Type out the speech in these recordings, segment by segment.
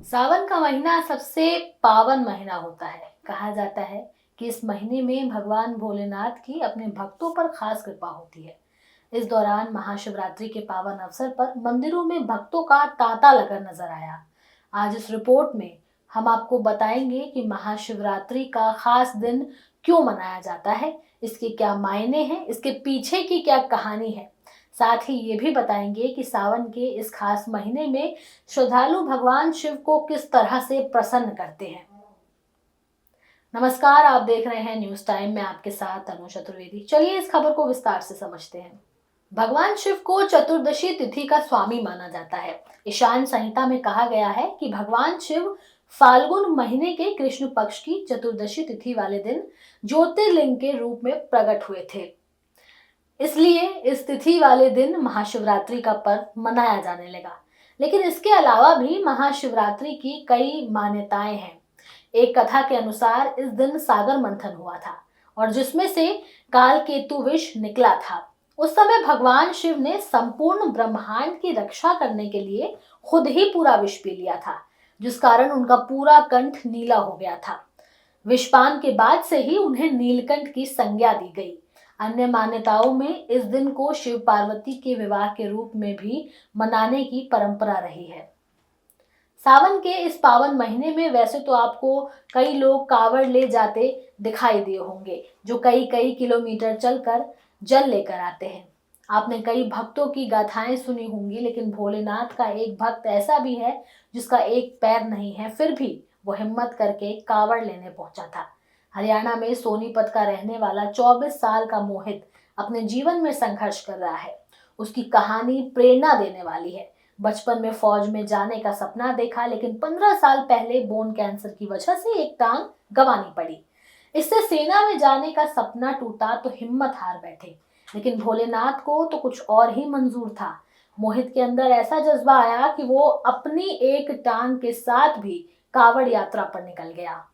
सावन का महीना सबसे पावन महीना होता है। कहा जाता है कि इस महीने में भगवान भोलेनाथ की अपने भक्तों पर खास कृपा होती है। इस दौरान महाशिवरात्रि के पावन अवसर पर मंदिरों में भक्तों का तांता लगा नजर आया। आज इस रिपोर्ट में हम आपको बताएंगे कि महाशिवरात्रि का खास दिन क्यों मनाया जाता है, इसके क्या मायने हैं, इसके पीछे की क्या कहानी है। साथ ही ये भी बताएंगे कि सावन के इस खास महीने में श्रद्धालु भगवान शिव को किस तरह से प्रसन्न करते हैं। नमस्कार, आप देख रहे हैं न्यूज टाइम में आपके साथ अनु चतुर्वेदी। चलिए इस खबर को विस्तार से समझते हैं। भगवान शिव को चतुर्दशी तिथि का स्वामी माना जाता है। ईशान संहिता में कहा गया है कि भगवान शिव फाल्गुन महीने के कृष्ण पक्ष की चतुर्दशी तिथि वाले दिन ज्योतिर्लिंग के रूप में प्रकट हुए थे। इसलिए इस तिथि वाले दिन महाशिवरात्रि का पर्व मनाया जाने लगा। लेकिन इसके अलावा भी महाशिवरात्रि की कई मान्यताएं हैं। एक कथा के अनुसार इस दिन सागर मंथन हुआ था और जिसमें से काल केतु विष निकला था। उस समय भगवान शिव ने संपूर्ण ब्रह्मांड की रक्षा करने के लिए खुद ही पूरा विष पी लिया था, जिस कारण उनका पूरा कंठ नीला हो गया था। विषपान के बाद से ही उन्हें नीलकंठ की संज्ञा दी गई। अन्य मान्यताओं में इस दिन को शिव पार्वती के विवाह के रूप में भी मनाने की परंपरा रही है। सावन के इस पावन महीने में वैसे तो आपको कई लोग कावड़ ले जाते दिखाई दिए होंगे, जो कई कई किलोमीटर चलकर जल लेकर आते हैं। आपने कई भक्तों की गाथाएं सुनी होंगी, लेकिन भोलेनाथ का एक भक्त ऐसा भी है जिसका एक पैर नहीं है, फिर भी वो हिम्मत करके कावड़ लेने पहुंचा था। हरियाणा में सोनीपत का रहने वाला 24 साल का मोहित अपने जीवन में संघर्ष कर रहा है। उसकी कहानी प्रेरणा देने वाली है। बचपन में फौज में जाने का सपना देखा, लेकिन 15 साल पहले बोन कैंसर की वजह से एक टांग गंवानी पड़ी। इससे सेना में जाने का सपना टूटा तो हिम्मत हार बैठे। लेकिन भोलेनाथ को तो कुछ और ही मंजूर था। मोहित के अंदर ऐसा जज्बा आया कि वो अपनी एक टांग के साथ भी कावड़ यात्रा पर निकल गया।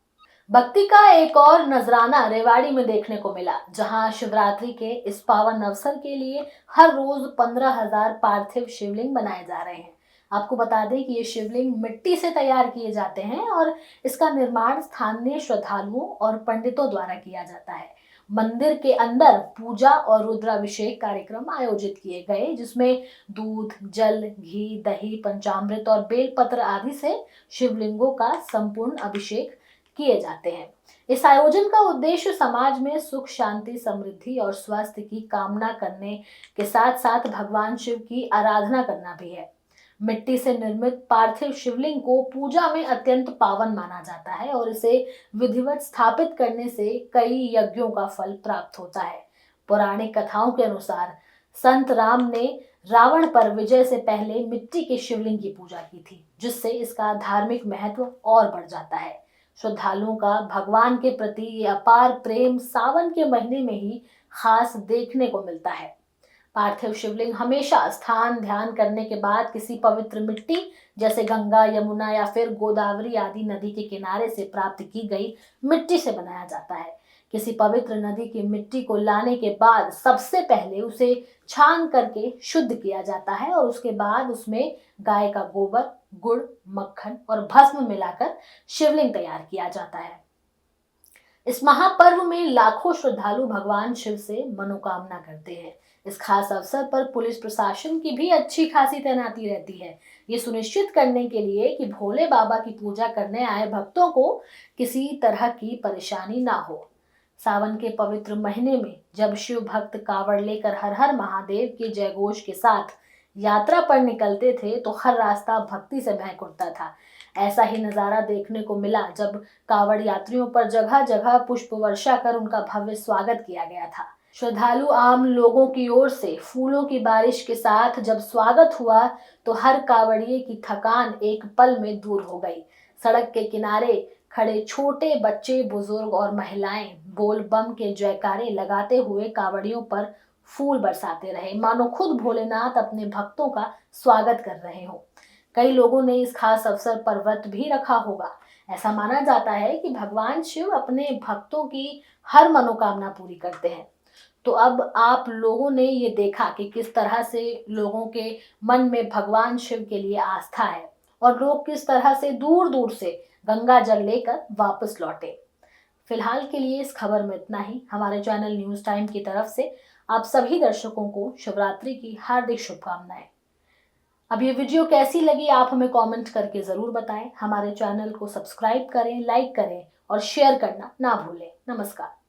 भक्ति का एक और नजराना रेवाड़ी में देखने को मिला, जहां शिवरात्रि के इस पावन अवसर के लिए हर रोज 15,000 पार्थिव शिवलिंग बनाए जा रहे हैं। आपको बता दें कि ये शिवलिंग मिट्टी से तैयार किए जाते हैं और इसका निर्माण स्थानीय श्रद्धालुओं और पंडितों द्वारा किया जाता है। मंदिर के अंदर पूजा और रुद्राभिषेक कार्यक्रम आयोजित किए गए, जिसमें दूध, जल, घी, दही, पंचामृत और बेलपत्र आदि से शिवलिंगों का संपूर्ण अभिषेक किए जाते हैं। इस आयोजन का उद्देश्य समाज में सुख, शांति, समृद्धि और स्वास्थ्य की कामना करने के साथ साथ भगवान शिव की आराधना करना भी है। मिट्टी से निर्मित पार्थिव शिवलिंग को पूजा में अत्यंत पावन माना जाता है और इसे विधिवत स्थापित करने से कई यज्ञों का फल प्राप्त होता है। पौराणिक कथाओं के अनुसार संत राम ने रावण पर विजय से पहले मिट्टी के शिवलिंग की पूजा की थी, जिससे इसका धार्मिक महत्व और बढ़ जाता है। श्रद्धालुओं का भगवान के प्रति ये अपार प्रेम सावन के महीने में ही खास देखने को मिलता है। पार्थिव शिवलिंग हमेशा स्थान ध्यान करने के बाद किसी पवित्र मिट्टी जैसे गंगा, यमुना या फिर गोदावरी आदि नदी के किनारे से प्राप्त की गई मिट्टी से बनाया जाता है। किसी पवित्र नदी की मिट्टी को लाने के बाद सबसे पहले उसे छान करके शुद्ध किया जाता है और उसके बाद उसमें गाय का गोबर, गुड़, मक्खन और भस्म मिलाकर शिवलिंग तैयार किया जाता है। इस महापर्व में लाखों श्रद्धालु भगवान शिव से मनोकामना करते हैं। इस खास अवसर पर पुलिस प्रशासन की भी अच्छी खासी तैनाती रहती है, ये सुनिश्चित करने के लिए कि भोले बाबा की पूजा करने आए भक्तों को किसी तरह की परेशानी ना हो। सावन के पवित्र महीने में जब शिव भक्त कावड़ लेकर हर हर महादेव के जयघोष के साथ यात्रा पर निकलते थे तो हर रास्ता भक्ति से महक उठता था। ऐसा ही नजारा देखने को मिला जब कावड़ यात्रियों पर जगह जगह पुष्प वर्षा कर उनका भव्य स्वागत किया गया था। श्रद्धालु आम लोगों की ओर से फूलों की बारिश के साथ जब स्वागत हुआ तो हर कावड़िए की थकान एक पल में दूर हो गई। सड़क के किनारे खड़े छोटे बच्चे, बुजुर्ग और महिलाएं बोल बम के जयकारे लगाते हुए कावड़ियों पर फूल बरसाते रहे, मानो खुद भोलेनाथ अपने भक्तों का स्वागत कर रहे हो। कई लोगों ने इस खास अवसर पर व्रत भी रखा होगा। ऐसा माना जाता है कि भगवान शिव अपने भक्तों की हर मनोकामना पूरी करते हैं। तो अब आप लोगों ने ये देखा कि किस तरह से लोगों के मन में भगवान शिव के लिए आस्था है और लोग किस तरह से दूर दूर से गंगा जल लेकर वापस लौटे। फिलहाल के लिए इस खबर में इतना ही। हमारे चैनल न्यूज टाइम की तरफ से आप सभी दर्शकों को शिवरात्रि की हार्दिक शुभकामनाएं। अब ये वीडियो कैसी लगी आप हमें कमेंट करके जरूर बताएं। हमारे चैनल को सब्सक्राइब करें, लाइक करें और शेयर करना ना भूलें। नमस्कार।